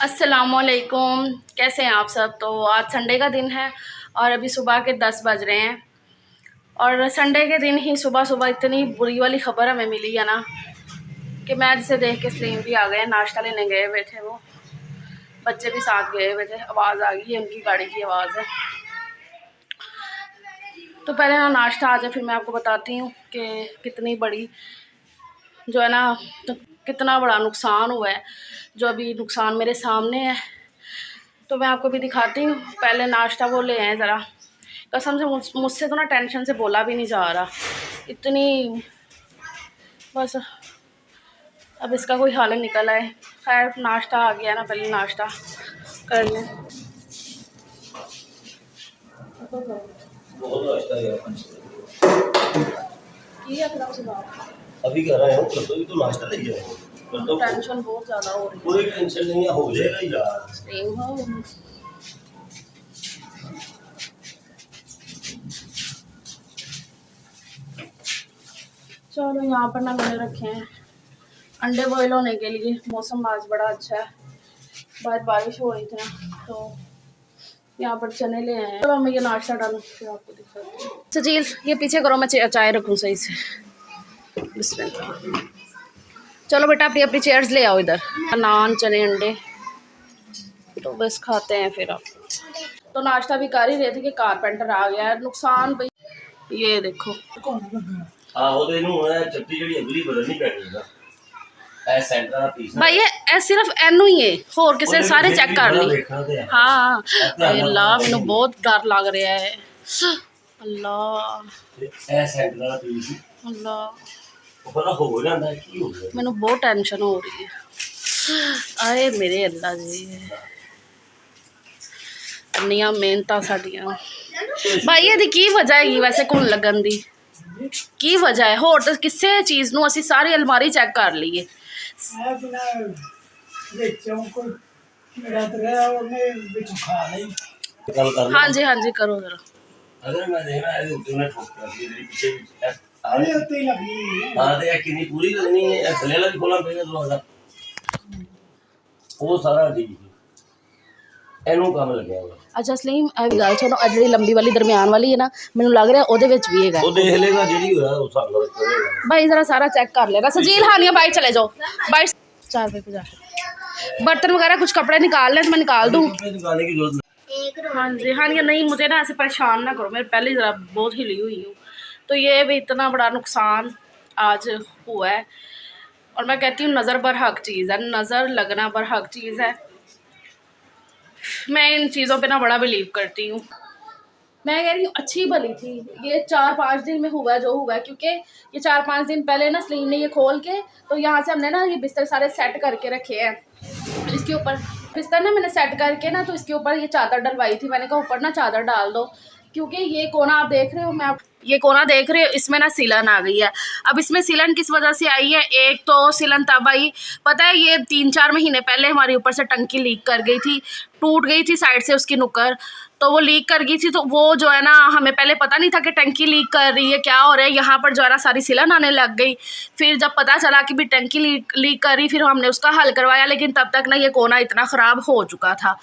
अस्सलामुअलैकुम, कैसे हैं आप सब। तो आज संडे का दिन है और अभी सुबह के 10 बज रहे हैं। और संडे के दिन ही सुबह सुबह इतनी बुरी वाली खबर हमें मिली है ना कि मैं जिसे देख के स्लीम भी आ गए। नाश्ता लेने गए हुए थे, वो बच्चे भी साथ गए हुए थे। आवाज़ आ गई है, उनकी गाड़ी की आवाज़ है। तो पहले ना नाश्ता आ जाए, फिर मैं आपको बताती हूँ कि कितनी बड़ी जो है ना, तो कितना बड़ा नुकसान हुआ है। जो अभी नुकसान मेरे सामने है तो मैं आपको भी दिखाती हूँ। पहले नाश्ता वो ले आए ज़रा। कसम से मुझसे तो ना टेंशन से बोला भी नहीं जा रहा, इतनी बस। अब इसका कोई हल निकल आए। खैर नाश्ता आ गया ना, पहले नाश्ता कर लें। अभी कर रहे हो तो नाश्ता ले जाए। टेंशन बहुत ज़्यादा हो रही है। कोई टेंशन नहीं है, हो जाएगा यार। चलो यहाँ पर ना मैंने रखे हैं अंडे बॉयल होने के लिए। मौसम आज बड़ा अच्छा है, बाहर बारिश हो रही थी ना, तो यहाँ पर चने ले आए हैं। चलो मैं ये नाश्ता डालूँ फिर आपको दिखाती हूँ। सजील ये पीछे करो, मैं चाय रखूँ सही से। बिस्मिल्लाह। चलो बेटा अपनी अपनी चेयर्स ले आओ इधर। नान चने अंडे तो बस खाते हैं फिर आप। तो नाश्ता भी कर ही रहे थे कि कारपेंटर आ गया है। नुकसान भाई ये देखो। भाई ये सिर्फ एनू ही है, होर किसी सारे चेक कर ली। हाँ अल्लाह मैनू बहुत डर लग रहा है। अल्लाह अल्लाह मैनू बहुत टेंशन हो रही है। आए मेरे अल्लाह जी, इन्नियां मेहनतां साडियां। भाई ये की वजह है वैसे घुन लगन दी की वजह है? होर तो किसी चीज़ नूं असीं सारी अलमारी चेक कर लीए। हाँ जी हाँ जी करो जरा। पूरी करनी है, थले वाला भी खोलना पड़ेगा थोड़ा सा, वो सारा ठीक है। ਇਹਨੂੰ ਕੰਮ ਲੱਗਿਆ ਹੋਇਆ। अच्छा सलीम गल सुनो, जी लंबी वाली दरम्यान वाली है ना, मैनू लग रहा ਉਹਦੇ ਵਿੱਚ भी है। ਉਹ ਦੇਖ लेगा ਜਿਹੜੀ ਹੋਇਆ ਉਹ ਸਾਰਾ करेगा। भाई जरा सारा चेक कर लेगा। सजील हानिया बाइट चले जाओ, बाइट 4 रुपये 50। बर्तन वगैरह कुछ कपड़े निकाल लें तो मैं निकाल दूँ। निकालने की जरूरत नहीं। हाँ जी हानिया नहीं, मुझे ना ऐसे परेशान ना करो, मैं पहले ज़रा बहुत हिली हुई हूँ। तो ये भी इतना बड़ा नुकसान आज हुआ है और मैं कहती हूँ नज़र बर हक चीज़ है, नज़र लगना बर हक चीज़ है। मैं इन चीज़ों पे ना बड़ा बिलीव करती हूँ। मैं कह रही हूँ अच्छी भली थी, ये 4-5 दिन में हुआ जो हुआ है। क्योंकि ये 4-5 दिन पहले ना सलीम ने ये खोल के, तो यहाँ से हमने ना ये बिस्तर सारे सेट करके रखे हैं। इसके ऊपर बिस्तर ना मैंने सेट करके ना, तो इसके ऊपर ये चादर डलवाई थी। मैंने कहा ऊपर ना चादर डाल दो, क्योंकि ये कोना आप देख रहे हो, मैं ये कोना देख रहे हो, इसमें ना सीलन आ गई है। अब इसमें सीलन किस वजह से आई है? एक तो सीलन तब आई, पता है ये 3-4 महीने पहले हमारे ऊपर से टंकी लीक कर गई थी, टूट गई थी साइड से उसकी नुक्कर, तो वो लीक कर गई थी। तो वो जो है ना हमें पहले पता नहीं था कि टंकी लीक कर रही है, क्या हो रहा है। यहाँ पर जो है ना सारी सीलन आने लग गई। फिर जब पता चला कि भी टंकी लीक कर रही, फिर हमने उसका हल करवाया, लेकिन तब तक ना ये कोना इतना ख़राब हो चुका था।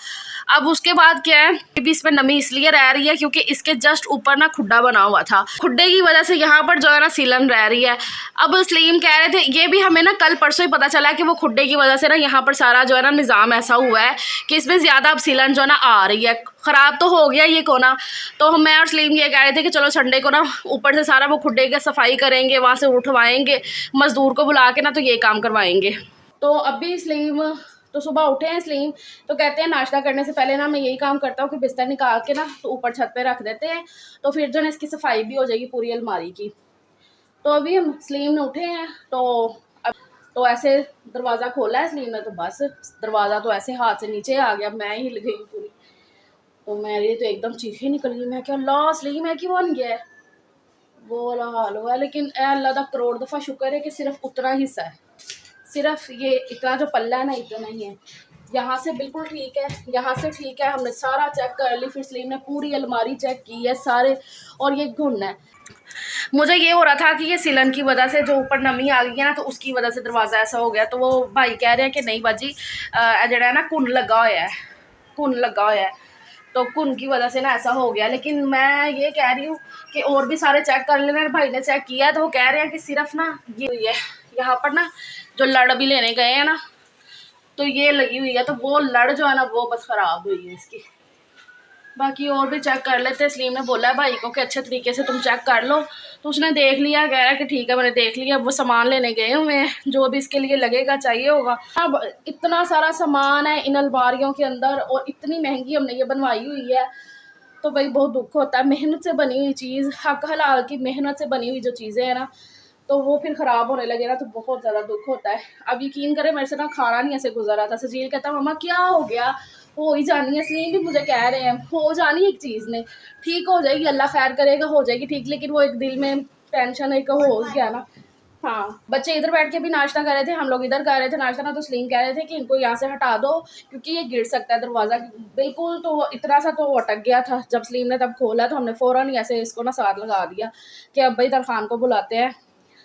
अब उसके बाद क्या है कि इसमें नमी इसलिए रह रही है क्योंकि इसके जस्ट ऊपर ना खुड्डा बना हुआ था, खुड्डे की वजह से यहाँ पर जो है ना सीलन रह रही है। अब सलीम कह रहे थे, ये भी हमें ना कल परसों ही पता चला कि वो खुड्डे की वजह से ना यहाँ पर सारा जो है ना निज़ाम ऐसा हुआ है कि इसमें ज़्यादा अब सीलन जो है ना आ रही है। ख़राब तो हो गया ये कोना। तो मैं और सलीम ये कह रहे थे कि चलो संडे को ना ऊपर से सारा वो खुड्डे की सफाई करेंगे, वहाँ से उठवाएंगे, मज़दूर को बुला के ना तो ये काम करवाएंगे। तो अभी सलीम तो सुबह उठे हैं सलीम, तो कहते हैं नाश्ता करने से पहले ना मैं यही काम करता हूँ कि बिस्तर निकाल के ना तो ऊपर छत पे रख देते हैं, तो फिर जो है इसकी सफाई भी हो जाएगी पूरी अलमारी की। तो अभी हम सलीम ने उठे हैं, तो ऐसे दरवाज़ा खोला है सलीम ने, तो बस दरवाज़ा तो ऐसे हाथ से नीचे आ गया, मैं ही हिल गई पूरी। तो मेरी तो एकदम चीखें निकल गई, मैं क्या अल्लाह सलीम है कि बन गया है, वो वाला हाल हुआ। लेकिन अल्लाह का करोड़ दफ़ा शुक्र है कि सिर्फ उतना हिस्सा है, सिर्फ ये इतना जो पल्ला है ना इतना ही है। यहाँ से बिल्कुल ठीक है, यहाँ से ठीक है, हमने सारा चेक कर ली। फिर सलीम ने पूरी अलमारी चेक की है सारे, और ये घुन है। मुझे ये हो रहा था कि ये सिलन की वजह से जो ऊपर नमी आ गई है ना, तो उसकी वजह से दरवाज़ा ऐसा हो गया। तो वो भाई कह रहे हैं कि नहीं बाजी जड़ा है ना घुन लगा हुआ है, घुन लगा हुआ है, तो घुन की वजह से ना ऐसा हो गया। लेकिन मैं ये कह रही हूँ कि और भी सारे चेक कर लेना। भाई ने चेक किया तो वो कह रहे हैं कि सिर्फ ना ये हुई है यहाँ पर ना, जो लड़ अभी लेने गए हैं ना, तो ये लगी हुई है, तो वो लड़ जो है ना वो बस ख़राब हुई है इसकी। बाकी और भी चेक कर लेते। सलीम ने बोला है भाई को कि अच्छे तरीके से तुम चेक कर लो, तो उसने देख लिया, कह रहा है कि ठीक है मैंने देख लिया। अब वो सामान लेने गए हुए हैं, जो भी इसके लिए लगेगा चाहिए होगा। अब इतना सारा सामान है इन अलमारियों के अंदर, और इतनी महंगी हमने ये बनवाई हुई है, तो भाई बहुत दुख होता है। मेहनत से बनी हुई चीज़, हक हलाल की मेहनत से बनी हुई जो चीज़ें हैं ना, तो वो फिर ख़राब होने लगे ना, तो बहुत ज़्यादा दुख होता है। अब यकीन करें मेरे से ना खाना नहीं ऐसे गुजर रहा था। सजील कहता मम्मा क्या हो गया, हो ही जानी है, इसलिए भी मुझे कह रहे हैं हो जानी एक चीज़ ने, ठीक हो जाएगी, अल्लाह खैर करेगा, हो जाएगी ठीक। लेकिन वो एक दिल में टेंशन एक हो गया ना। हाँ, बच्चे इधर बैठ के भी नाश्ता कर रहे थे, हम लोग इधर कर रहे थे नाश्ता ना, तो सलीम कह रहे थे कि इनको यहाँ से हटा दो क्योंकि ये गिर सकता है दरवाज़ा बिल्कुल। तो इतना सा तो अटक गया था, जब सलीम ने तब खोला तो हमने फ़ौरन ही ऐसे इसको ना साथ लगा दिया कि अब भाई तरखान को बुलाते हैं,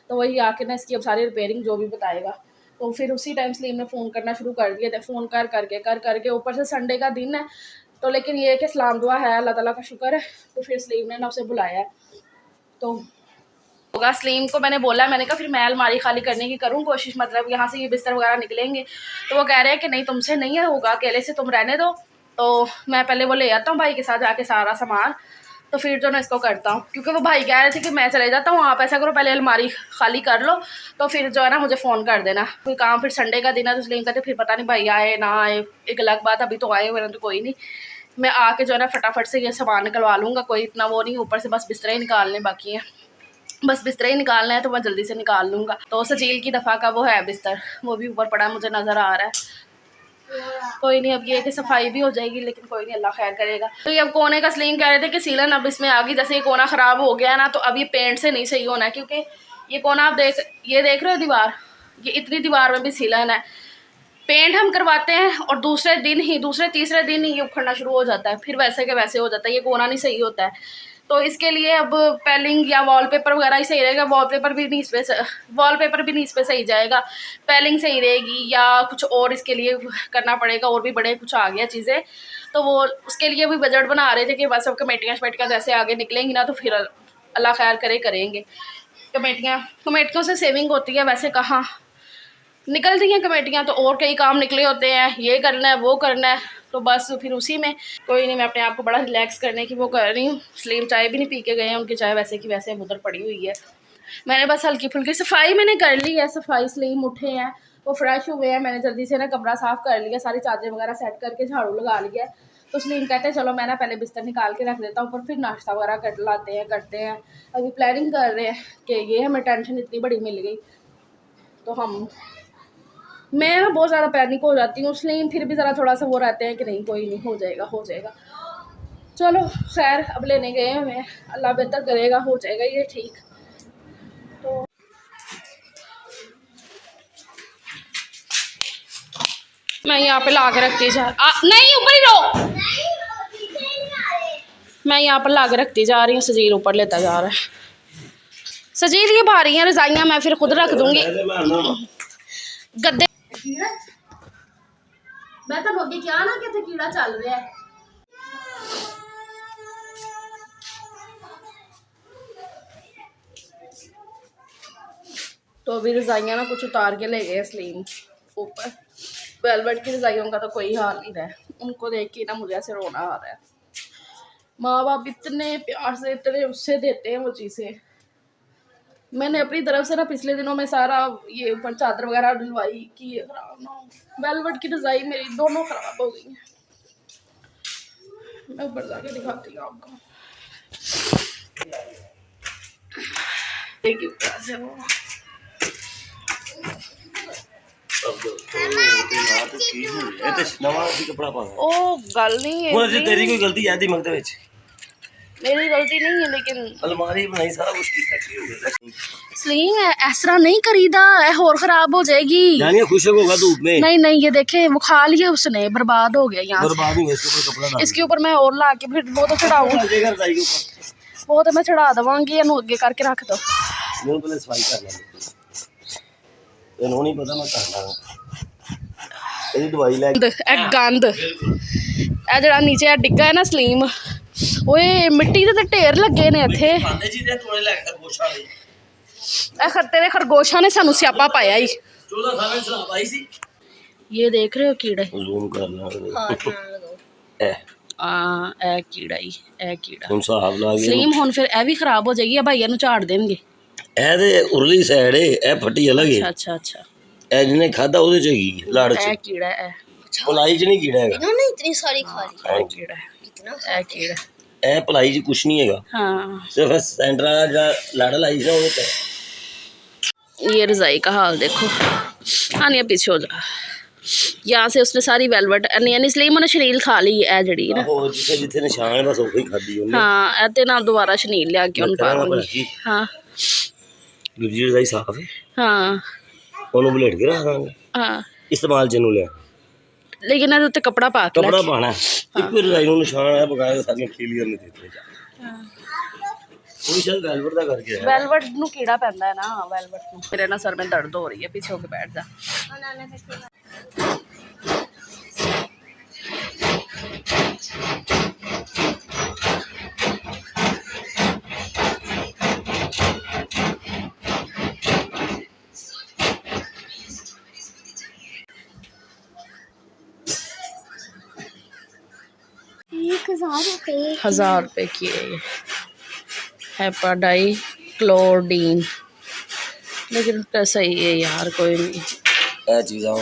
तो वही आके ना इसकी अब सारी रिपेयरिंग जो भी बताएगा। तो फिर उसी टाइम सलीम ने फ़ोन करना शुरू कर दिए थे, फ़ोन कर करके ऊपर से संडे का दिन है, तो लेकिन ये है कि सलाम दुआ है, अल्लाह ताला का शुक्र है। तो फिर सलीम ने ना उसे बुलाया है, तो होगा। सलीम को मैंने बोला, मैंने कहा फिर मैं अलमारी खाली करने की करूँ कोशिश, मतलब यहाँ से ये बिस्तर वगैरह निकलेंगे। तो वो कह रहे हैं कि नहीं तुमसे नहीं है होगा, अकेले से तुम रहने दो, तो मैं पहले वो ले आता हूँ भाई के साथ जाके सारा सामान, तो फिर जो ना इसको करता हूँ। क्योंकि वो भाई कह रहे थे कि मैं चले जाता हूँ, आप ऐसा करो पहले अलमारी खाली कर लो, तो फिर जो है ना मुझे फ़ोन कर देना। कोई काम फिर संडे का दिन है, तो सलीम कहते फिर पता नहीं भाई आए ना आए, एक अलग बात, अभी तो आए हुए तो कोई नहीं, मैं आके जो है ना फटाफट से ये सामान निकलवा लूँगा, कोई इतना वो नहीं, ऊपर से बस बिस्तर ही निकालने बाकी हैं, बस बिस्तर ही निकालना है, तो मैं जल्दी से निकाल लूँगा। तो सजील की दफ़ा का वो है बिस्तर, वो भी ऊपर पड़ा मुझे नज़र आ रहा है। कोई नहीं, अब ये कि सफाई भी हो जाएगी, लेकिन कोई नहीं अल्लाह खैर करेगा। तो ये अब कोने का सलीम कह रहे थे कि सीलन अब इसमें आ गई, जैसे ये कोना ख़राब हो गया ना, तो अब ये पेंट से नहीं सही होना है, क्योंकि ये कोना आप ये देख रहे हो दीवार, ये इतनी दीवार में भी सीलन है। पेंट हम करवाते हैं और दूसरे तीसरे दिन ही ये उखड़ना शुरू हो जाता है, फिर वैसे के वैसे हो जाता है, ये कोना नहीं सही होता है। तो इसके लिए अब पेलिंग या वॉलपेपर वगैरह ही सही रहेगा, वॉलपेपर भी नहीं इस पर सही जाएगा, पेलिंग सही रहेगी, या कुछ और इसके लिए करना पड़ेगा, और भी बड़े कुछ आ गया चीज़ें। तो वो उसके लिए भी बजट बना रहे थे कि बस अब कमेटियाँ जैसे आगे निकलेंगी ना, तो फिर अल्लाह खैर करे करेंगे। कमेटियों से सेविंग होती है, वैसे कहाँ निकलती हैं कमेटियाँ, तो और कई काम निकले होते हैं, ये करना है वो करना है, तो बस फिर उसी में कोई नहीं, मैं अपने आप को बड़ा रिलैक्स करने की वो कर रही हूँ। सलीम चाय भी नहीं पी के गए हैं, उनकी चाय वैसे की वैसे उधर पड़ी हुई है। मैंने बस हल्की फुल्की सफाई मैंने कर ली है, सफाई सलीम उठे हैं, वो फ्रेश हुए हैं, मैंने जल्दी से ना कमरा साफ़ कर लिया, सारी चादरें वगैरह सेट करके झाड़ू लगा लिया। तो सलीम कहते हैं चलो मैं ना पहले बिस्तर निकाल के रख देता हूँ, पर फिर नाश्ता वगैरह करते हैं। अभी प्लानिंग कर रहे हैं कि ये हमें टेंशन इतनी बड़ी मिल गई, तो मैं ना बहुत ज़्यादा पैनिक हो जाती हूँ, इसलिए फिर भी ज़रा थोड़ा सा वो रहते हैं कि नहीं कोई नहीं, हो जाएगा। चलो खैर, अब लेने गए हैं हमें, अल्लाह बेहतर करेगा, हो जाएगा ये ठीक। तो मैं यहाँ पे ला के रखती नहीं, ऊपर ही रहो, मैं यहाँ पर ला के रखती जा रही हूँ, सजील ऊपर लेता जा रहा है। सजील ये भारी हैं रजाइयाँ, मैं फिर खुद रख दूँगी गद्दे। मैं तो लोग क्या ना कहते कीड़ा चल रहा है। तो अभी रजाइयाँ ना कुछ उतार के ले गए सलीम ऊपर। वेलवेट की रजाइयों का तो कोई हाल नहीं रहा, उनको देख के ना मुझे ऐसे रोना आ रहा है। माँ बाप इतने प्यार से इतने उससे देते हैं वो चीज़ें। मैंने अपनी तरफ से ना पिछले दिनों में सारा ये ऊपर चादर वगैरह डलवाई कि ये खराब ना हो। वेलवेट की रजाई मेरी दोनों खराब हो गई हैं, मैं ऊपर जाके दिखाती हूँ आपको। देखिए ऊपर से वो नवा कपड़ा पा ओ गल नहीं है वो तेरी कोई गलती है दिमाग दे विच मेरी गलती नहीं है लेकिन अलमारी बनाई सारा कुछ ठीक हो गया। सलीम इस तरह नहीं करीदा, और खराब हो जाएगी। जानिए खुशक होगा धूप में। नहीं नहीं, ये देखे वो खा लिया उसने, बर्बाद हो गया यहाँ बर्बाद नहीं, इसके ऊपर कपड़ा डाल। इसके ऊपर मैं और ला के फिर वो तो चढ़ाऊंगी, वो तो मैं चढ़ा देवांगी, या अगे करके रख दो। मैं पहले सफाई करना नहीं पता मैं करना ये दवाई ले गंद ए जरा नीचे डिग्गा है ना सलीम, ओए मिट्टी दे ढेर लगे ने इत्थे। खत्ते दे खरगोशा ने सानू स्यापा पाया ही। 14 साल में सलाह पाई सी। ये देख रहे हो कीड़े, जूम करना ए कीड़ा ही, ए कीड़ा ਹੁਣ ਹਿਸਾਬ ਲਾ ਕੇ ਸਲੀਮ। ਹੁਣ ਫਿਰ ਇਹ ਵੀ ਖਰਾਬ ਹੋ ਜਾਏਗੀ, ਇਹ ਭਾਈਆ ਨੂੰ ਝਾੜ ਦੇਣਗੇ। ਇਹਦੇ ਉਰਲੀ ਸਾਈਡ ਇਹ ਫੱਟੀ ਅਲੱਗ ਹੈ। ਅੱਛਾ ਅੱਛਾ, ਇਹ ਜਿਹਨੇ ਖਾਦਾ ਉਹਦੇ ਚ ਹੈਗੀ ਲੜ ਚ। ਇਹ ਕੀੜਾ ਹੈ, ਪਲਾਈ ਚ ਨਹੀਂ ਕੀੜਾ ਹੈਗਾ। इन्होंने इतनी सारी खा ली। ਇਹ ਕੀੜਾ ਹੈ, इतना ਇਹ ਕੀੜਾ। ਇਹ ਪਲਾਈ ਚ ਕੁਛ ਨਹੀਂ ਹੈਗਾ, हाँ, ਸਿਰਫ ਸੈਂਟਰ ਵਾਲਾ ਜਿਹੜਾ ਲੜ ਲਾਈ ਸੀ ਉਹਦੇ ਤੇ। ये रजाई का हाल देखो। हानिया पीछे हो जा, यहाँ से उसने सारी वेलवेट यानी सलीम ने शनील खा ली है जड़ी ना। ਆਹੋ ਜਿੱਥੇ ਜਿੱਥੇ ਨਿਸ਼ਾਨ ਹੈ ਬਸ ਉਹੀ ਖਾਦੀ ਉਹਨੇ। हाँ ते ना दोबारा शनील लिया के उन पाऊंगी। हाँ ਦੂਜੀ ਰਜ਼ਾਈ ਸਾਫ ਹੈ, हाँ ਉਹਨੂੰ ਬਲੇਟ ਕੇ ਰੱਖ ਦਾਂਗੇ हाँ, ਇਸਤੇਮਾਲ ਚ ਨੂੰ ਲਿਆ। लेकिन ਇਹਦੇ ਉੱਤੇ ਕਪੜਾ ਪਾ ਕੇ ਕਪੜਾ ਪਾਣਾ ਇੱਕ ਰਜ਼ਾਈ ਨੂੰ ਨਿਸ਼ਾਨ ਹੈ ਬਗਾਇਆ ਸਾਰੀਆਂ ਖੀਲੀਆਂ ਨੇ ਦਿੱਤੇ ਜਾ। ਉਹ ਸ਼ਾਇਦ ਵੈਲਵਟ ਦਾ ਕਰਕੇ ਹੈ। वेलवेट ਨੂੰ ਕੀੜਾ ਪੈਂਦਾ ਹੈ ਨਾ, वेलवेट ਨੂੰ। मेरे ना सर में दर्द हो रही है, पीछे होके बैठ जा। ₹1000 की है ये हेपाडाई क्लोरीन, लेकिन कैसा ही है यार, कोई नहीं। ਇਹ ਚੀਜ਼ਾਂ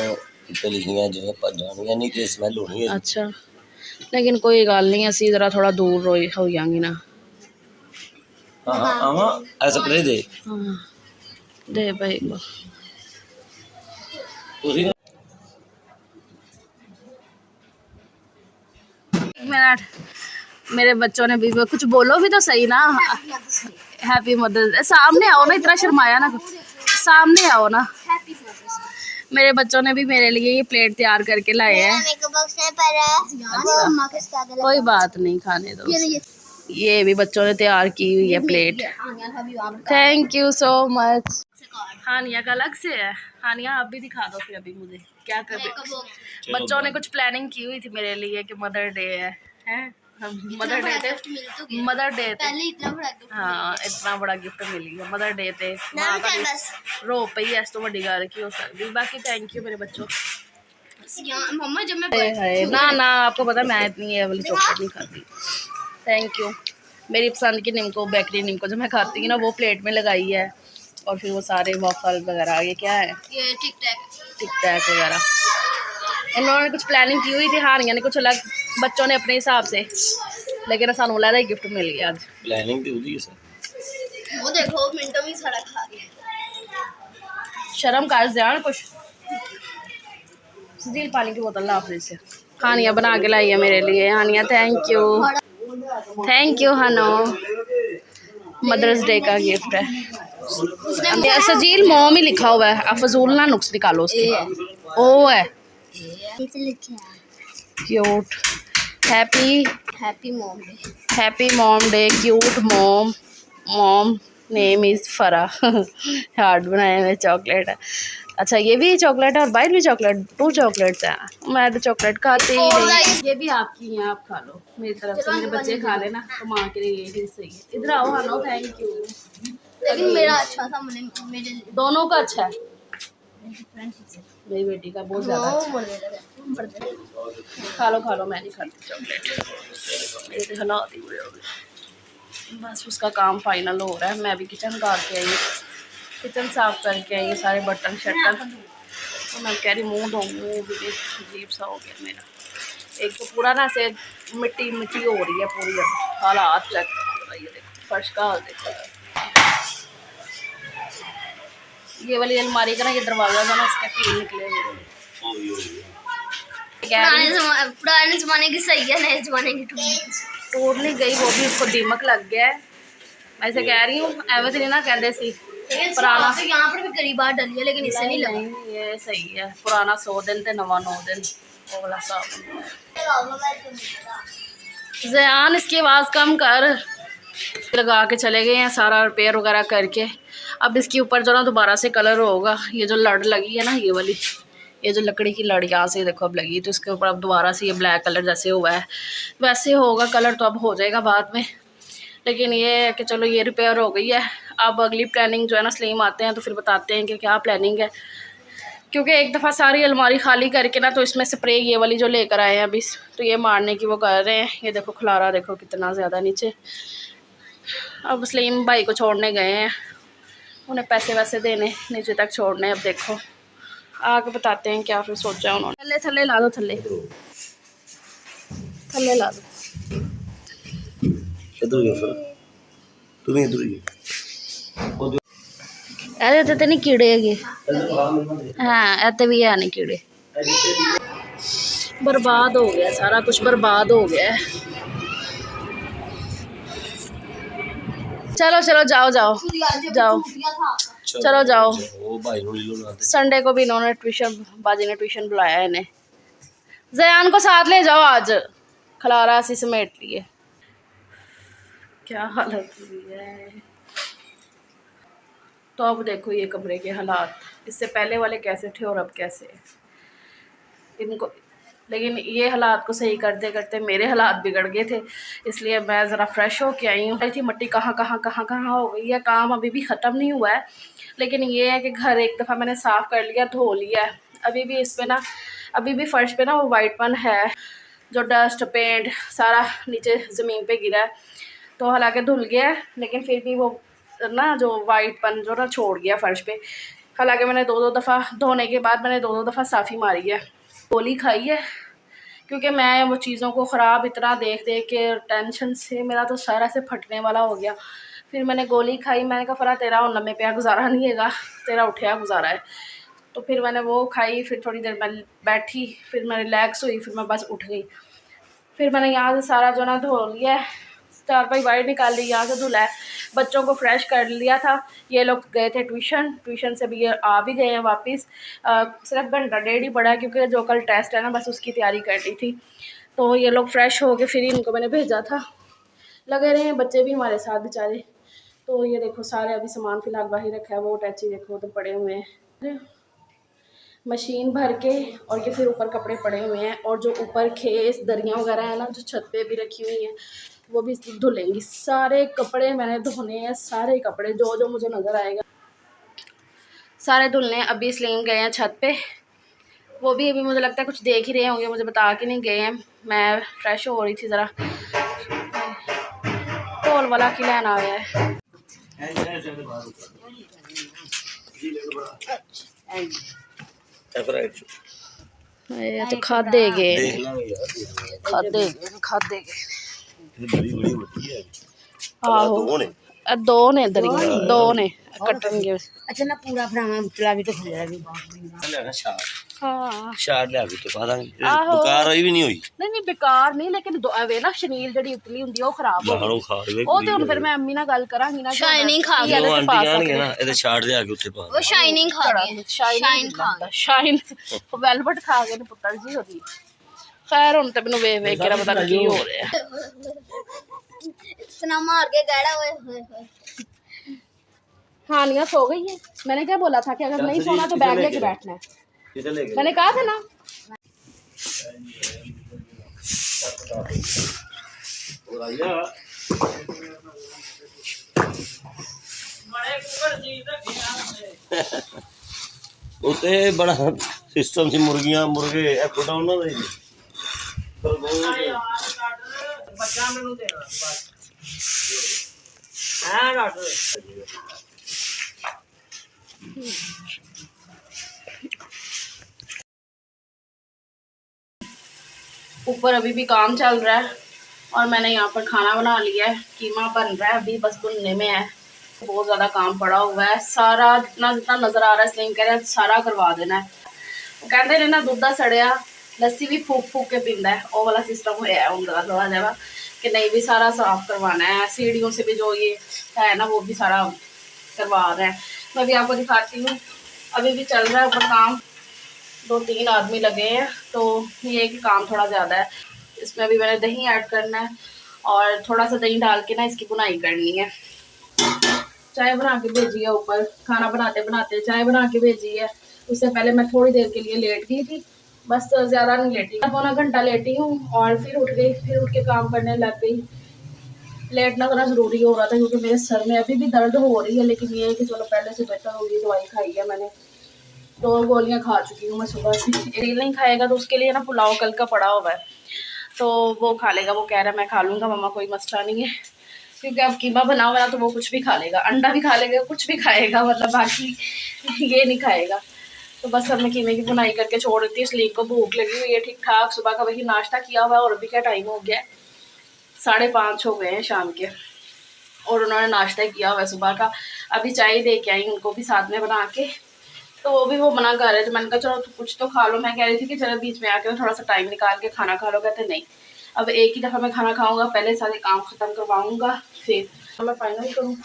ਇੱਥੇ ਲਿਖੀਆਂ ਜਿਵੇਂ ਭੱਜਾਣੀਆਂ ਨਹੀਂ ਤੇ ਸਮੈਲ ਹੋਣੀ ਹੈ। अच्छा, लेकिन कोई गल नहीं, असी जरा थोड़ा दूर हो जाएंगे ना। ਹਾਂ ਹਾਂ ਆਵਾਂ ਐ ਸਪਰੇ ਦੇ हाँ दे भाई को। ਤੁਸੀਂ एक मिनट, मेरे बच्चों ने भी कुछ बोलो भी तो सही ना। Happy mother's day. सामने आओ ना, इतना शर्माया ना, सामने आओ ना। Happy mother's day. मेरे बच्चों ने भी मेरे लिए ये प्लेट तैयार करके लाए हैं। मेकअप बॉक्स में पर है वो मम्मा के साथ लगा। कोई बात नहीं, खाने दो। ये भी बच्चों ने तैयार की हुई है plate. Thank you so much. Haniya का अलग से है। हानिया आप भी दिखा दो फिर अभी मुझे क्या कर रहे। बच्चों ने कुछ प्लानिंग की हुई थी मेरे लिए कि मदर डे है मदर डे थे, मदर डे थे। पहले इतना बड़ा गिफ्ट। हाँ इतना बड़ा गिफ्ट मिल गया, मदर डे थे। नाम चल बस रो पई इस तो बड़ी गल की हो सकती। बाकी थैंक यू मेरे बच्चों। यहाँ मम्मा जब मैं ना ना आपको पता मैं इतनी ये वाली चॉकलेट नहीं खाती। Thank you. मेरी पसंद की निम्को, बेकरी निम्को जो मैं खाती हूँ ना, वो प्लेट में लगाई है। और फिर वो सारे वॉफल वगैरह, ये क्या है, ये टिक टैक वगैरह। इन्होंने कुछ प्लानिंग की हुई थी, हानिया ने कुछ अलग, बच्चों ने अपने हिसाब से, लेकिन सानू अलग ही गिफ्ट मिल गया आज। प्लानिंग तो होती है सर। वो देखो मिनटों में सारा खा गया। शर्म कर जान कुछ। सुजील पानी की बोतल ला फ्रिज से। हानिया बना के लाई है मेरे लिए। हानिया थैंक यू, थैंक यू हानो। मदर्स डे का गिफ्ट है। सजील मोम ही लिखा हुआ है, आप फजूल ना नुक्स निकालो उसके। ओ है cute. Happy mom day cute mom. Mom name is फरा। हार्ट बनाए हुए चॉकलेट है। अच्छा ये भी चॉकलेट है और बाइट भी चॉकलेट, 2 चॉकलेट्स हैं। मैं तो चॉकलेट खाती ही नहीं। ये भी आपकी हैं, आप खा लो। मेरी तरफ से मेरे बच्चे खा लेना, तो माँ के लिए यही सही है। इधर आओ हानो, थैंक यू। लेकिन मेरा अच्छा था, मेरे दोनों का अच्छा है, मेरी बेटी का बहुत ज़्यादा अच्छा। खा लो, मैं नहीं खाती चॉकलेट। मेरे तो हालात ही बुरे हो गए। बस उसका काम फाइनल हो रहा है। मैं भी किचन का के आई, किचन साफ करके आई, सारे बर्तन शर्तन। तो मैं कह रही मुँह धो, मुँह भी अजीब सा हो गया मेरा। एक तो पूरा ना से मिट्टी हो रही है पूरी। हालात चेक करो, ये देखो फर्श का हाल देखो। ये वाली अलमारी का ना, ये दरवाजा था ना, इसका कील निकले हुए। पुराने जमाने की सही है, नए जमाने की टूट नहीं गई, वो भी उसको दीमक लग गया है। मैं इसे कह रही हूँ एवं नहीं ना कहते सी पुराना तो यहाँ पर भी कई बार डली है लेकिन इससे नहीं लगा। नहीं, ये सही है। पुराना 100 दिन थे, नवा 9 दिन, वो वाला साबुन। ज़यान इसकी आवाज़ कम कर। लगा के चले गए हैं सारा रिपेयर वगैरह करके। अब इसके ऊपर जो ना दोबारा से कलर होगा। ये जो लड़ लगी है ना, ये वाली, ये जो लकड़ी की लड़ यहाँ से देखो अब लगी, तो इसके ऊपर अब दोबारा से ये ब्लैक कलर जैसे हुआ है वैसे होगा कलर, तो अब हो जाएगा बाद में। लेकिन ये है कि चलो ये रिपेयर हो गई है। अब अगली प्लानिंग जो है ना, सलीम आते हैं तो फिर बताते हैं कि क्या प्लानिंग है। क्योंकि एक दफ़ा सारी अलमारी खाली करके ना, तो इसमें स्प्रे ये वाली जो लेकर आए हैं अभी, तो ये मारने की वो कर रहे हैं। ये देखो खलारा देखो कितना ज़्यादा नीचे। अब सलीम भाई को छोड़ने गए हैं, उन्हें पैसे वैसे देने, नीचे तक छोड़ने। अब देखो आगे बताते हैं क्या फिर सोचा उन्होंने। थल्ले थल्ले ला दो, थल्ले थल्ले ला दो। ਇਹਦੇ ਤੇ ਨਹੀਂ ਕੀੜੇ ਹੈਗੇ। हाँ इतने भी है नहीं कीड़े। बर्बाद हो गया सारा कुछ, बर्बाद हो गया है। चलो चलो जाओ जाओ जाओ, चलो जाओ। संडे को भी इन्होंने ट्यूशन, बाजी ने ट्यूशन बुलाया है इन्हें। ज़यान को साथ ले जाओ आज, खलारा ऐसी समेट लिए। क्या हालत हुई है। तो अब देखो ये कमरे के हालात, इससे पहले वाले कैसे थे और अब कैसे इनको। लेकिन ये हालात को सही करते करते मेरे हालात बिगड़ गए थे, इसलिए मैं ज़रा फ्रेश हो के आई हूँ। थी मिट्टी कहाँ हो गई है, काम अभी भी ख़त्म नहीं हुआ है। लेकिन ये है कि घर एक दफ़ा मैंने साफ़ कर लिया, धो लिया है। अभी भी इस पर ना, अभी भी फ़र्श पे ना वो वाइटपन है, जो डस्ट पेंट सारा नीचे ज़मीन पे गिरा है। तो हालांकि धुल गया है, लेकिन फिर भी वो ना जो वाइटपन जो ना छोड़ गया फ़र्श पे। हालांकि मैंने दो दफ़ा धोने के बाद मैंने दो दफ़ा साफ़ी मारी है, गोली खाई है। क्योंकि मैं वो चीज़ों को ख़राब इतना देख देख के टेंशन से मेरा तो सर ऐसे फटने वाला हो गया। फिर मैंने गोली खाई, मैंने कहा फरा तेरा और लम्बे पे गुजारा नहीं हैगा, तेरा उठया गुजारा है। तो फिर मैंने वो खाई, फिर थोड़ी देर मैं बैठी, फिर मैं रिलैक्स हुई, फिर मैं बस उठ गई। फिर मैंने यहाँ से सारा जो ना धो लिया है, चारपाई बाहर निकाल ली, यहाँ से धुला है, बच्चों को फ्रेश कर लिया था। ये लोग गए थे ट्यूशन, ट्यूशन से भी ये आ भी गए हैं वापस। सिर्फ घंटा डेढ़ ही पड़ा है, क्योंकि जो कल टेस्ट है ना, बस उसकी तैयारी करनी थी। तो ये लोग फ्रेश हो के फिर इनको मैंने भेजा था। लगे रहे हैं बच्चे भी हमारे साथ बेचारे। तो ये देखो सारे अभी सामान फिलहाल बाहर रखा है, वो अटैची देखो तो पड़े हुए हैं मशीन भर के, और ये फिर ऊपर कपड़े पड़े हुए हैं। और जो ऊपर खेस दरियाँ वगैरह है ना, जो छत पे भी रखी हुई हैं, वो भी धुलेंगी। सारे कपड़े मैंने धोने हैं, सारे कपड़े जो जो मुझे नज़र आएगा सारे धुलने। अभी सलीम गए हैं छत पे, वो भी अभी मुझे लगता है कुछ देख ही रहे होंगे, मुझे बता के नहीं गए हैं। मैं फ्रेश हो रही थी ज़रा, ढोल वाला की लैन आया है। ये तो खादे गए, खादे गए। आहो दो ने दरिया, दो ने कटणगे। अच्छा ना पूरा बनावा चला भी तो खुलेगा भी। हाँ शार ले आगे तो पता नहीं बेकार होई भी नहीं हुई। नहीं बेकार नहीं, लेकिन वे ना शनील जड़ी उतली हुंदी ਉਹ खराब हो गई। ਉਹ ਤੇ ਹੁਣ ਫਿਰ ਮੈਂ ਅੰਮੀ ਨਾਲ ਗੱਲ ਕਰਾਂਗੀ ਨਾ, शाइनिंग खा गया ਉਹ ਆਂਟੀ ਆਣਗੇ ਨਾ ਇਹਦੇ ਛਾੜ ਦੇ ਆਗੇ ਉੱਤੇ ਪਾ वो शाइनिंग खा गया, शाइन खा गया। शाइन वेलवेट खा गए ने पुੱਤਰ जी होदी। खैर ਹੁਣ ਤੇ ਮੈਨੂੰ ਵੇਖ ਵੇਖ ਕੇ ਪਤਾ ਕੀ ਹੋ ਰਿਹਾ। इतना मार के गड़ा ओए होए होए। हानिया सो गई है। मैंने क्या बोला था कि अगर नहीं सोना तो बैग लेके बैठना है, मैंने कहा था ना। उते बड़ा सिस्टम सी मुर्गियां मुर्गे खुदा उन्होंने ऊपर अभी भी काम चल रहा है और मैंने यहाँ पर खाना बना लिया है। कीमा बन रहा है, अभी बस भुनने में है। बहुत ज़्यादा काम पड़ा हुआ है, सारा जितना जितना नज़र आ रहा है इसलिए कह रहे हैं सारा करवा देना है। वो कहते हैं ना दुद्धा सड़िया लस्सी भी फूक फूक के पींदा है, वो वाला सिस्टम होया है उनका थोड़ा जरा। कि नहीं भी सारा साफ करवाना है, सीढ़ियों से भी जो ये है ना वो भी सारा करवा रहे हैं। मैं भी आपको दिखाती हूँ, अभी भी चल रहा है ऊपर काम, 2-3 आदमी लगे हैं, तो ये कि काम थोड़ा ज़्यादा है। इसमें अभी मैंने दही ऐड करना है और थोड़ा सा दही डाल के ना इसकी बुनाई करनी है। चाय बना के भेजी है ऊपर, खाना बनाते बनाते चाय बना के भेजी है। उससे पहले मैं थोड़ी देर के लिए लेट गई थी, बस ज़्यादा नहीं लेटी, पौना घंटा लेटी हूँ और फिर उठ गई, फिर उठ के काम करने लग गई। लेटना थोड़ा ज़रूरी हो रहा था क्योंकि मेरे सर में अभी भी दर्द हो रही है, लेकिन ये है कि चलो पहले से बेहतर होगी। दवाई खाई है मैंने, 2 गोलियाँ खा चुकी हूँ मैं सुबह से। तेल नहीं खाएगा तो उसके लिए ना पुलाव कल का पड़ा हुआ है, तो वो खा लेगा। वो कह रहा है मैं खा लूँगा मम्मा, कोई मसला नहीं है, क्योंकि अब कीमा बना हुआ ना तो वो कुछ भी खा लेगा, अंडा भी खा लेगा, कुछ भी खाएगा, मतलब बाकी ये नहीं खाएगा। तो बस अब मैं कीमे की बुनाई करके छोड़ देती हूँ। स्लीम को भूख लगी हुई है ठीक ठाक, सुबह का वही नाश्ता किया हुआ है और अभी क्या टाइम हो गया है, 5:30 हो गए हैं शाम के, और उन्होंने नाश्ता किया हुआ है सुबह का। अभी चाय दे के आई उनको भी साथ में बना के, तो वो मना कर रहे थे। मैंने कहा चलो तो कुछ तो खा लो। मैं कह रही थी कि चलो बीच में आके थोड़ा सा टाइम निकाल के खाना खा लो, कहते नहीं अब एक ही दफ़ा मैं खाना खाऊंगा, पहले सारे काम ख़त्म करवाऊंगा फिर मैं फाइनल करूँ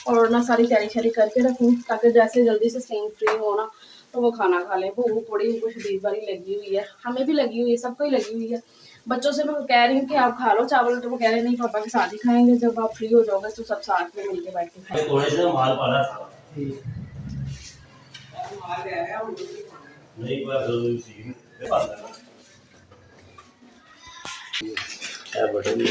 और ना सारी तैयारी शैरी करके रखूँ, ताकि जैसे जल्दी से स्लीम फ्री हो ना तो वो खाना खा ले। भूख थोड़ी उनको शदीद वाली लगी हुई है, हमें भी लगी हुई है, सबको ही लगी हुई है। बच्चों से मैं कह रही हूँ कि आप खा लो चावल, तो वो कह रहे नहीं पापा के साथ ही खाएंगे, जब आप फ्री हो जाओगे तो सब साथ में मिलके बैठ के खाएंगे। थोड़े से माल पाला था नहीं बात जरूरी सी है बटन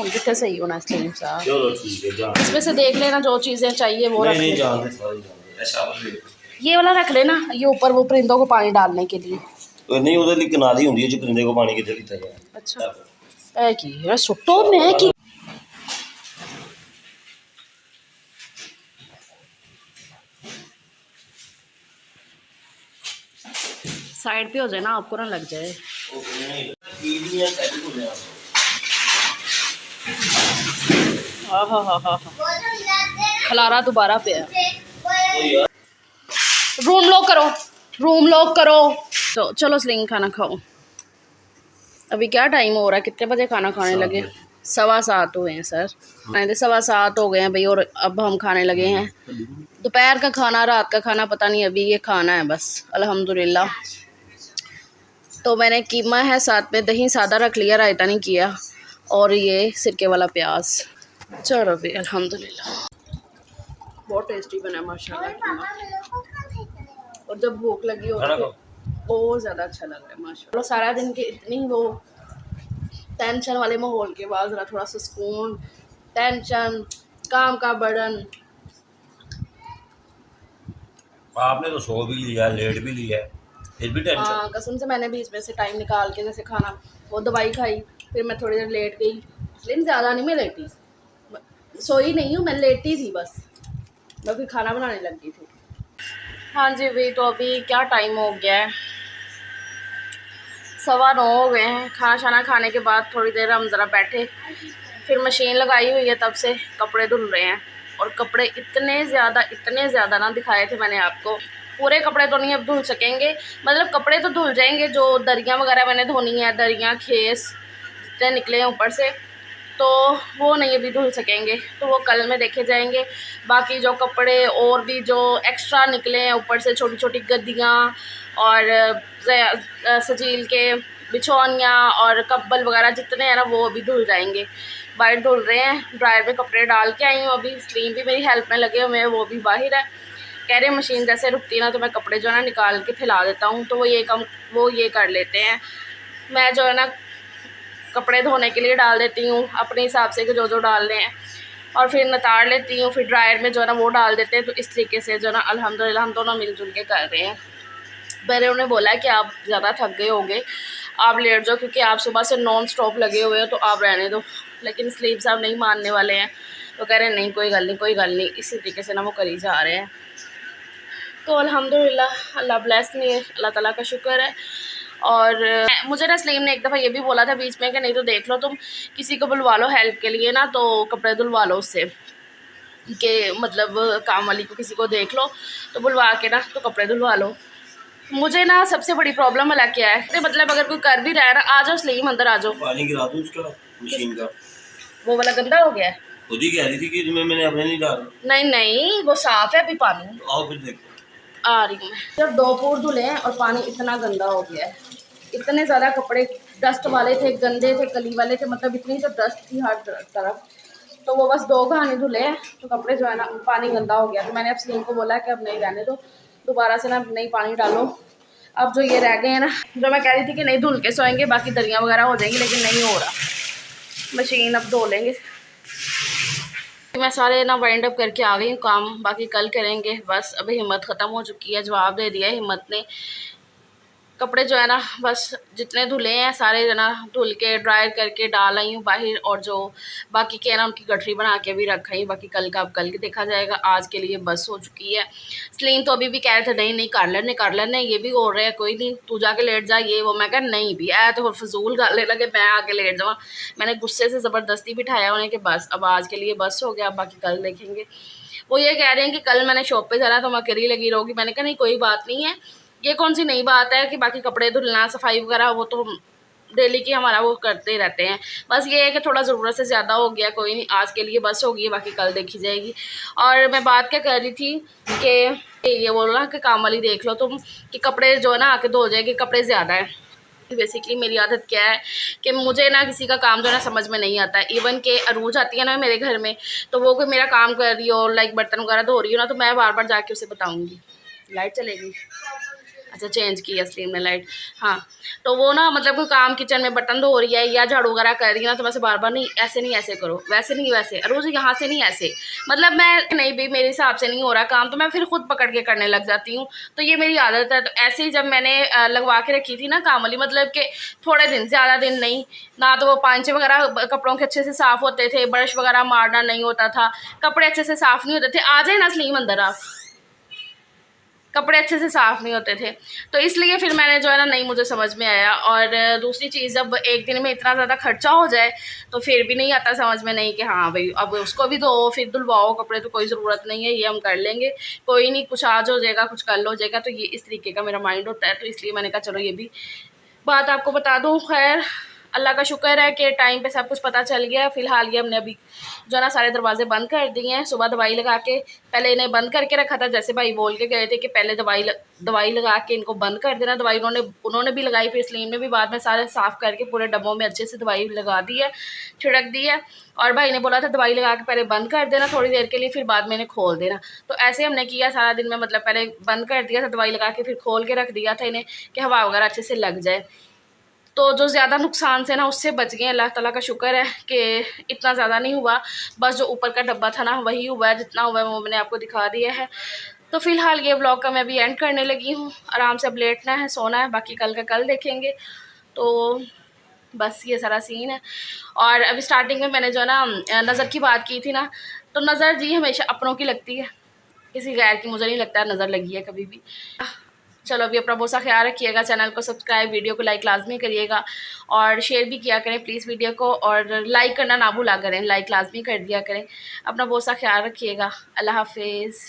कितने सही होना स्लीम साहब। चलो ठीक है जान इसमें से देख लेना जो चीज़ें चाहिए वो रख नहीं लेना। जानते सारी जानते ऐसा वाला ये वाला रख लेना, ये ऊपर वो परिंदों को पानी डालने के लिए। तो नहीं उधर लिख नाली हुंदी है जो परिंदे को पानी किथे पीता जाए। अच्छा है कि यार सुट्टो मैं की साइड पे हो जाए ना, आपको ना लग जाए। हाँ हाँ हाँ हाँ खलारा दोबारा पे है। रूम लॉक करो, रूम लॉक करो। तो चलो स्लिंग खाना खाओ। अभी क्या टाइम हो रहा है, कितने बजे खाना खाने लगे? 7:15 हुए हैं सर, 7:15 हो गए हैं भाई, और अब हम खाने लगे हैं। दोपहर का खाना रात का खाना पता नहीं, अभी ये खाना है बस अल्हम्दुलिल्लाह। तो मैंने कीमा है, साथ में दही सादा रख लिया, रायता नहीं किया, और ये सिरके वाला प्याज। चलो भाई अल्हम्दुलिल्लाह बहुत टेस्टी बना माशाल्लाह कीमा, और जब भूख लगी हो तो बहुत ज़्यादा अच्छा लग रहा है माशाल्लाह। सारा दिन के इतनी वो टेंशन वाले माहौल के बाद ज़रा थोड़ा सा सुकून, टेंशन काम का बर्डन। आपने तो सो भी लिया, लेट भी लिया, फिर भी टेंशन। हाँ कसम से मैंने बीच में से टाइम निकाल के जैसे खाना वो दवाई खाई, फिर मैं थोड़ी देर लेट गई, लेकिन ज़्यादा नहीं मैं लेटी, सोई नहीं हूँ मैं, लेटी थी बस, मैं फिर खाना बनाने लग गई थी। हाँ जी भाई, तो अभी क्या टाइम हो गया है, 9:15 हो गए हैं। खाना शाना खाने के बाद थोड़ी देर हम ज़रा बैठे, फिर मशीन लगाई हुई है, तब से कपड़े धुल रहे हैं। और कपड़े इतने ज़्यादा ना दिखाए थे मैंने आपको, पूरे कपड़े तो नहीं अब धुल सकेंगे, मतलब कपड़े तो धुल जाएंगे, जो दरियाँ वगैरह मैंने धोनी है, दरियाँ खेस जितने निकले हैं ऊपर से, तो वो नहीं अभी धुल सकेंगे, तो वो कल में देखे जाएंगे। बाकी जो कपड़े और भी जो एक्स्ट्रा निकले हैं ऊपर से, छोटी छोटी गद्दियाँ और सजील के बिछौनियाँ और कब्बल वगैरह जितने हैं ना, वो अभी धुल जाएंगे। बाहर धुल रहे हैं, ड्रायर में कपड़े डाल के आई हूँ अभी। स्लीम भी मेरी हेल्प में लगे हुए हैं, वो भी बाहर है। कह रहे मशीन जैसे रुकती ना तो मैं कपड़े जो है ना निकाल के फैला देता हूँ, तो वो ये कर लेते हैं। मैं जो है ना कपड़े धोने के लिए डाल देती हूँ अपने हिसाब से कि जो डालने हैं, और फिर नतार लेती हूँ, फिर ड्रायर में जो है ना वो डाल देते हैं। तो इस तरीके से जो है ना अल्हम्दुलिल्लाह हम दोनों मिलजुल के कर रहे हैं। मैंने उन्हें बोला कि आप ज़्यादा थक गए होंगे, आप लेट जाओ, क्योंकि आप सुबह से नॉन स्टॉप लगे हुए हो, तो आप रहने दो। लेकिन स्लीप साहब नहीं मानने वाले हैं, तो कह रहे हैं नहीं कोई गल नहीं। इसी तरीके से ना वो करी जा रहे हैं। तो अल्हम्दुलिल्लाह अल्लाह ब्लेस नहीं है, अल्लाह ताला का शुक्र है। और मुझे ना स्लीम ने एक दफ़ा ये भी बोला था बीच में कि नहीं तो देख लो तुम किसी को बुलवा लो हेल्प के लिए ना, तो कपड़े धुलवा लो उससे, कि मतलब काम वाली को किसी को देख लो तो बुलवा के ना तो कपड़े धुलवा लो। मुझे ना सबसे बड़ी प्रॉब्लम वाला क्या है, मतलब अगर कोई कर भी रहा है ना, आ जाओ स्लीम अंदर आ जाओ, पानी गिरा दूं उसका। मशीन का। वो वाला गंदा हो गया है? खुद ही कह रही थी कि इसमें मैंने अपने नहीं डाला। नहीं नहीं, वो साफ है अभी पानी। तो आओ फिर देखो। आ रही हूँ मैं। जब 2 पूर धुले हैं और पानी इतना गंदा हो गया है, इतने ज़्यादा कपड़े डस्ट वाले थे, गंदे थे, कली वाले थे, मतलब इतनी तो डस्ट थी हर तरफ। तो वो बस 2 घानी धुले हैं तो कपड़े जो है ना पानी गंदा हो गया। तो मैंने अब सलीम को बोला कि अब नहीं रहने दो, दोबारा से ना नहीं पानी डालो। अब जो ये रह गए हैं ना, जो मैं कह रही थी कि नहीं धुल के सोएंगे, बाकी दरिया वगैरह हो जाएंगी, लेकिन नहीं हो रहा। मशीन अब धो लेंगे। मैं सारे ना वाइंड अप करके आ गई हूँ काम, बाकी कल करेंगे। बस अभी हिम्मत ख़त्म हो चुकी है, जवाब दे दिया है हिम्मत ने। कपड़े जो है ना बस जितने धुले हैं सारे जो ना धुल के ड्राई करके डाल आई हूँ बाहर, और जो बाकी के ना उनकी गठरी बना के भी रखा ही। बाकी कल का अब कल के देखा जाएगा, आज के लिए बस हो चुकी है। सलीम तो अभी भी कह रहे थे नहीं नहीं कर लेने, ये भी हो रहे हैं, कोई नहीं तू जाके लेट जा ये वो। मैं कहा नहीं भी ऐ तो फजूल गाले लगे मैं आके लेट जाऊँ। मैंने गुस्से से ज़बरदस्ती बिठाया उन्हें कि बस अब आज के लिए बस हो गया, बाकी कल देखेंगे। वो ये कह रहे हैं कि कल मैंने शॉप पे जाना तो मैं अकेली लगी रहूँगी। मैंने कहा नहीं कोई बात नहीं है, ये कौन सी नई बात है कि बाकी कपड़े धुलना सफाई वगैरह वो तो डेली की हमारा वो करते ही रहते हैं। बस ये है कि थोड़ा ज़रूरत से ज़्यादा हो गया, कोई नहीं आज के लिए बस होगी, बाकी कल देखी जाएगी। और मैं बात क्या कर रही थी कि ये बोला कि काम वाली देख लो तुम कि कपड़े जो है ना आके धो जाएगी, कपड़े ज़्यादा है। बेसिकली मेरी आदत क्या है कि मुझे ना किसी का काम जो है ना समझ में नहीं आता है। इवन के अरूज आती है ना मेरे घर में, तो वो कोई मेरा काम कर रही हो लाइक बर्तन वगैरह धो रही हो ना, तो मैं बार बार जाके उसे बताऊँगी। लाइट चलेगी, अच्छा चेंज की असली में लाइट। हाँ तो वो ना मतलब कोई काम किचन में बर्तन धो रही है या झाड़ू वगैरह कर रही है ना, तो मैं से बार बार नहीं ऐसे करो, वैसे नहीं वैसे, रोज़ यहाँ से नहीं ऐसे, मतलब मैं नहीं भी मेरे हिसाब से नहीं हो रहा काम तो मैं फिर खुद पकड़ के करने लग जाती हूँ। तो ये मेरी आदत है। तो ऐसे ही जब मैंने लगवा के रखी थी ना काम वाली, मतलब कि थोड़े दिन ज़्यादा दिन नहीं ना, तो वो पांचे वगैरह कपड़ों के अच्छे से साफ़ होते थे, ब्रश वगैरह मारना नहीं होता था, कपड़े अच्छे से साफ़ नहीं होते थे। आ जाए ना सलीम अंदर, आप कपड़े अच्छे से साफ़ नहीं होते थे। तो इसलिए फिर मैंने जो है ना नहीं मुझे समझ में आया। और दूसरी चीज़, जब एक दिन में इतना ज़्यादा खर्चा हो जाए तो फिर भी नहीं आता समझ में, नहीं कि हाँ भाई अब उसको भी धो फिर धुलवाओ कपड़े, तो कोई ज़रूरत नहीं है, ये हम कर लेंगे, कोई नहीं, कुछ आज हो जाएगा कुछ कल हो जाएगा। तो ये इस तरीके का मेरा माइंड होता है। तो इसलिए मैंने कहा चलो ये भी बात आपको बता दूँ। खैर अल्लाह का शुक्र है कि टाइम पे सब कुछ पता चल गया। फ़िलहाल ये हमने अभी जो है ना सारे दरवाजे बंद कर दिए हैं। सुबह दवाई लगा के पहले इन्हें बंद करके रखा था, जैसे भाई बोल के गए थे कि पहले दवाई लगा के इनको बंद कर देना। दवाई उन्होंने भी लगाई, फिर सलीम ने भी बाद में सारे साफ़ करके पूरे डब्बों में अच्छे से दवाई लगा दी है, छिड़क दी है। और भाई ने बोला था दवाई लगा के पहले बंद कर देना थोड़ी देर के लिए, फिर बाद में इन्हें खोल देना। तो ऐसे हमने किया सारा दिन में, मतलब पहले बंद कर दिया था दवाई लगा के, फिर खोल के रख दिया था इन्हें कि हवा वगैरह अच्छे से लग जाए। तो जो ज़्यादा नुकसान से ना उससे बच गए। अल्लाह ताला का शुक्र है कि इतना ज़्यादा नहीं हुआ, बस जो ऊपर का डब्बा था ना वही हुआ है, जितना हुआ है वो मैंने आपको दिखा दिया है। तो फ़िलहाल ये व्लॉग का मैं अभी एंड करने लगी हूँ। आराम से अब लेटना है, सोना है, बाकी कल का कल देखेंगे। तो बस ये सारा सीन है। और अभी स्टार्टिंग में मैंने जो है ना नज़र की बात की थी ना, तो नज़र जी हमेशा अपनों की लगती है, किसी गैर की मुझे नहीं लगता है नज़र लगी है कभी भी। चलो अभी अपना बहुत सा ख्याल रखिएगा, चैनल को सब्सक्राइब, वीडियो को लाइक लाजमी करिएगा और शेयर भी किया करें प्लीज़ वीडियो को, और लाइक करना ना भूला करें, लाइक लाजमी कर दिया करें। अपना बहुत सा ख्याल रखिएगा। अल्लाह हाफिज़।